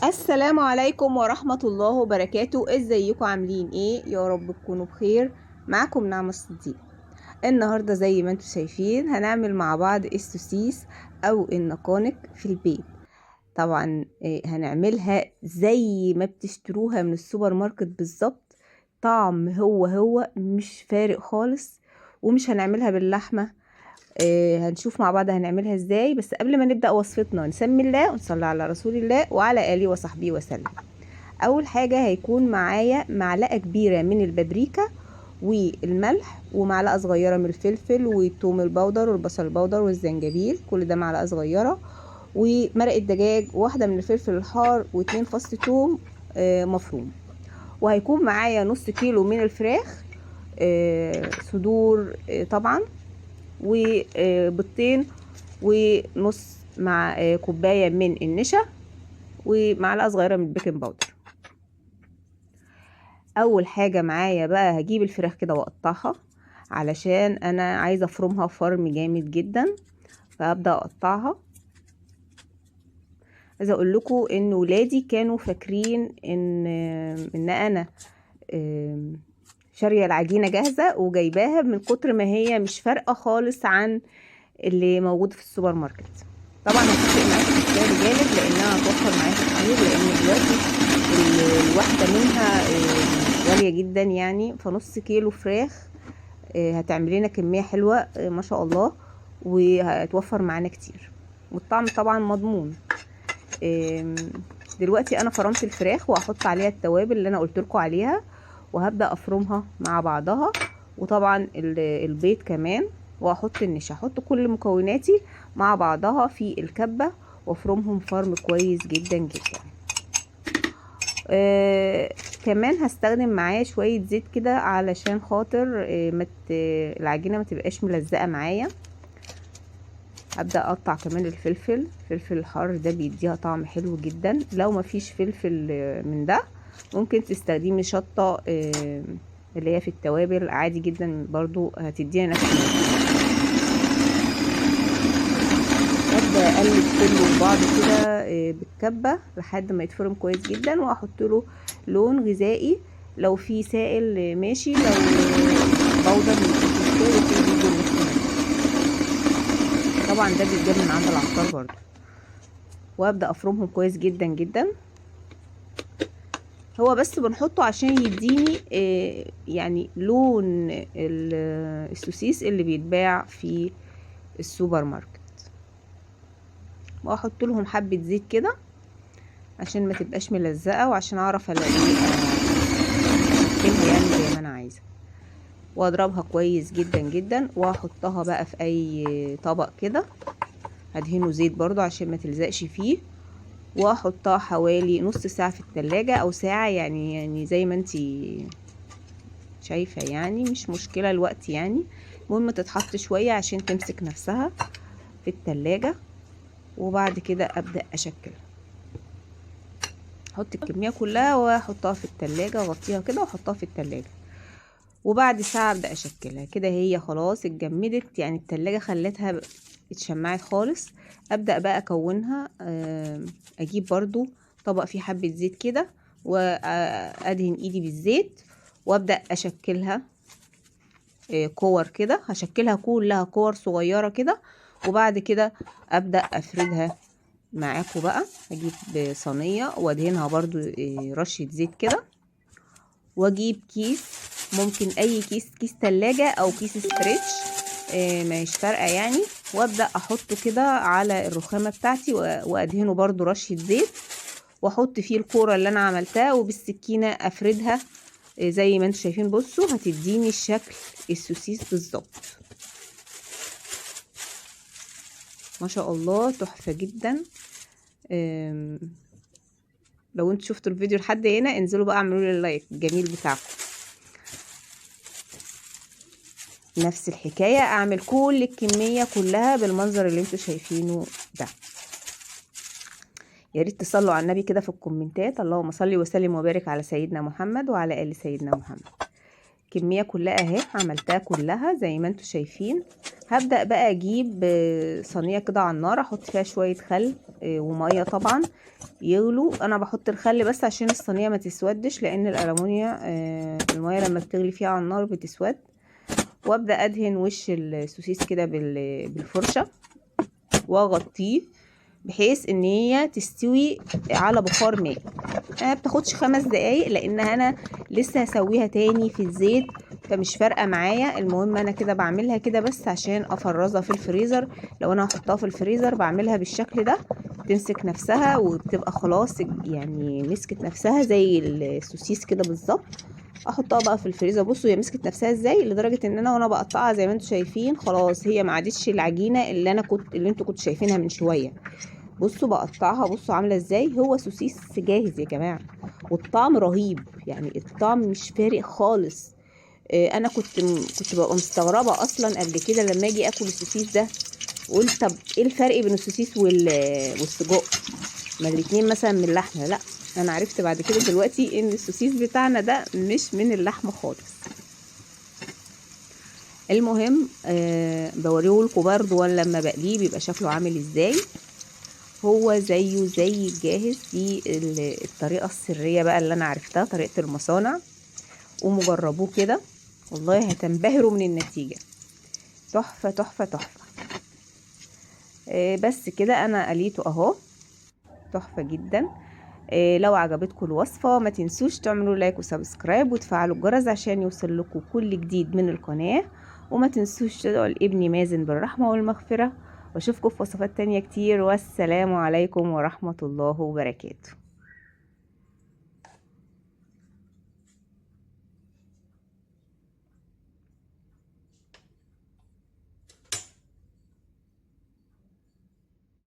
السلام عليكم ورحمة الله وبركاته. ازيكم عاملين ايه؟ يا رب تكونوا بخير. معكم نعمة الصديق. النهاردة زي ما انتم شايفين هنعمل مع بعض السوسيس او النقانق في البيت. طبعا هنعملها زي ما بتشتروها من السوبر ماركت بالظبط. طعم هو مش فارق خالص. ومش هنعملها باللحمة. هنشوف مع بعض هنعملها ازاي. بس قبل ما نبدأ وصفتنا نسمي الله ونصلي على رسول الله وعلى آله وصحبه وسلم. اول حاجة هيكون معايا معلقة كبيرة من البابريكا والملح ومعلقة صغيرة من الفلفل والثوم البودر والبصل البودر والزنجبيل، كل ده معلقة صغيرة، ومرقة دجاج واحدة من الفلفل الحار واتنين فص ثوم مفروم. وهيكون معايا نص كيلو من الفراخ صدور طبعا، وبيضتين ونص مع كوباية من النشا ومعلقة صغيرة من البيكنج باودر. اول حاجة معايا بقى هجيب الفراخ كده واقطعها علشان انا عايزة افرمها فرم جامد جدا، فهبدأ اقطعها. عايزة اقول لكم ان ولادي كانوا فاكرين ان انا شارية العجينة جاهزة وجايباها من كتر ما هي مش فارقة خالص عن اللي موجود في السوبر ماركت. طبعا هتفرق معاكي في السعر جامد لانها هتوفر معاكي كتير، لان دلوقتي الواحده منها غاليه جدا يعني. فنص كيلو فراخ هتعمل لنا كميه حلوه ما شاء الله، وهتوفر معانا كتير، والطعم طبعا مضمون. دلوقتي انا فرمت الفراخ وهحط عليها التوابل اللي انا قلت لكم عليها، وهبدا افرمها مع بعضها، وطبعا البيض كمان، وهحط النشا. هحط كل مكوناتي مع بعضها في الكبه وافرمهم فرم كويس جدا جدا. كمان هستخدم معاه شويه زيت كده علشان خاطر العجينه ما تبقاش ملزقه معايا. هبدا اقطع كمان الفلفل الحار، ده بيديها طعم حلو جدا. لو ما فيش فلفل من ده ممكن تستخدمي شطه اللي هي في التوابل عادي جدا، برضو هتديها نفس النتيجه. ابدا اقلب كله في بعض كده بالكبه لحد ما يتفرم كويس جدا، واحط له لون غذائي. لو في سائل ماشي، لو بودر مش مشكله. طبعا ده بيتجاب من عند العطار برضو. وابدا افرمهم كويس جدا جدا. هو بس بنحطه عشان يديني يعني لون السوسيس اللي بيتباع في السوبر ماركت. واحط لهم حبة زيت كده عشان ما تبقاش ملزقة، وعشان اعرف الاقيها يعني زي ما انا عايزة. واضربها كويس جدا جدا، واحطها بقى في اي طبق كده، هدهنه زيت برضو عشان ما تلزقش فيه، واحطها حوالي نص ساعة في التلاجة او ساعة، يعني زي ما انتي شايفة، يعني مش مشكلة الوقت يعني. المهم تتحط شوية عشان تمسك نفسها في التلاجة. وبعد كده ابدأ اشكلها، احط الكمية كلها واحطها في التلاجة، اغطيها كده واحطها في التلاجة. وبعد ساعة ابدأ اشكلها كده. هي خلاص اتجمدت، يعني التلاجة خلتها اتشمعت خالص. ابدأ بقى اكونها. اجيب برضو طبق فيه حبة زيت كده، وادهن ايدي بالزيت، وابدأ اشكلها كور كده. هشكلها كلها كور صغيرة كده، وبعد كده ابدأ افردها معاكم بقى. هجيب صينية وادهنها برضو رشة زيت كده، واجيب كيس، ممكن اي كيس تلاجة او كيس ستريتش مش فارقة يعني، وابدأ احطه كده على الرخامة بتاعتي وادهنه برضو رشة زيت، واحط فيه الكورة اللي انا عملتها، وبالسكينة افردها زي ما انتم شايفين. بصوا هتديني الشكل السوسيس بالظبط. ما شاء الله تحفة جدا. لو انتوا شفتوا الفيديو لحد هنا انزلوا بقى اعملوا لي اللايك الجميل بتاعكم. نفس الحكاية اعمل كل الكمية كلها بالمنظر اللي انتوا شايفينه ده. يا ريت تصلوا على النبي كده في الكومنتات، اللهم صل وسلم وبارك على سيدنا محمد وعلى آل سيدنا محمد. الكمية كلها اهي، عملتها كلها زي ما انتوا شايفين. هبدأ بقى اجيب صينية كده على النار، احط فيها شوية خل ومية طبعا يغلوا. انا بحط الخل بس عشان الصينية ما تسودش، لان الألمونيا المية لما بتغلي فيها على النار بتسود. وابدأ ادهن وش السوسيس كده بالفرشة واغطيه بحيث ان هي تستوي على بخار ماء. بتاخدش 5 دقايق لان انا لسه هسويها تاني في الزيت، فمش فارقه معايا. المهم انا كده بعملها كده بس عشان افرزها في الفريزر. لو انا هحطها في الفريزر بعملها بالشكل ده، تمسك نفسها وتبقى خلاص يعني مسكت نفسها زي السوسيس كده بالظبط. احطها بقى في الفريزر. بصوا هي مسكت نفسها ازاي، لدرجه ان انا وانا بقطعها زي ما انتم شايفين خلاص هي ما عادتش العجينه اللي انتوا كنتوا شايفينها من شويه. بصوا بقطعها، بصوا عامله ازاي. هو سوسيس جاهز يا جماعه، والطعم رهيب، يعني الطعم مش فارق خالص. انا كنت ببقى مستغربه اصلا قبل كده لما اجي اكل السوسيس ده، قلت طب ايه الفرق بين السوسيس والسجق؟ ما الاتنين مثلا من اللحمه. لا، انا عرفت بعد كده دلوقتي ان السوسيس بتاعنا ده مش من اللحمه خالص. المهم بوريهولكوا برضو وانا لما بقليه بيبقى شكله عامل ازاي. هو زيه زي الجاهز. دي الطريقه السريه بقى اللي انا عرفتها، طريقه المصانع. قوموا جربوه كده والله هتنبهروا من النتيجه. تحفه تحفه تحفه. بس كده انا قليته اهو، تحفه جدا. لو عجبتكم الوصفة ما تنسوش تعملوا لايك وسبسكرايب وتفعلوا الجرس عشان يوصل لكم كل جديد من القناة. وما تنسوش تدعوا لابني مازن بالرحمة والمغفرة. واشوفكم في وصفات تانية كتير، والسلام عليكم ورحمة الله وبركاته.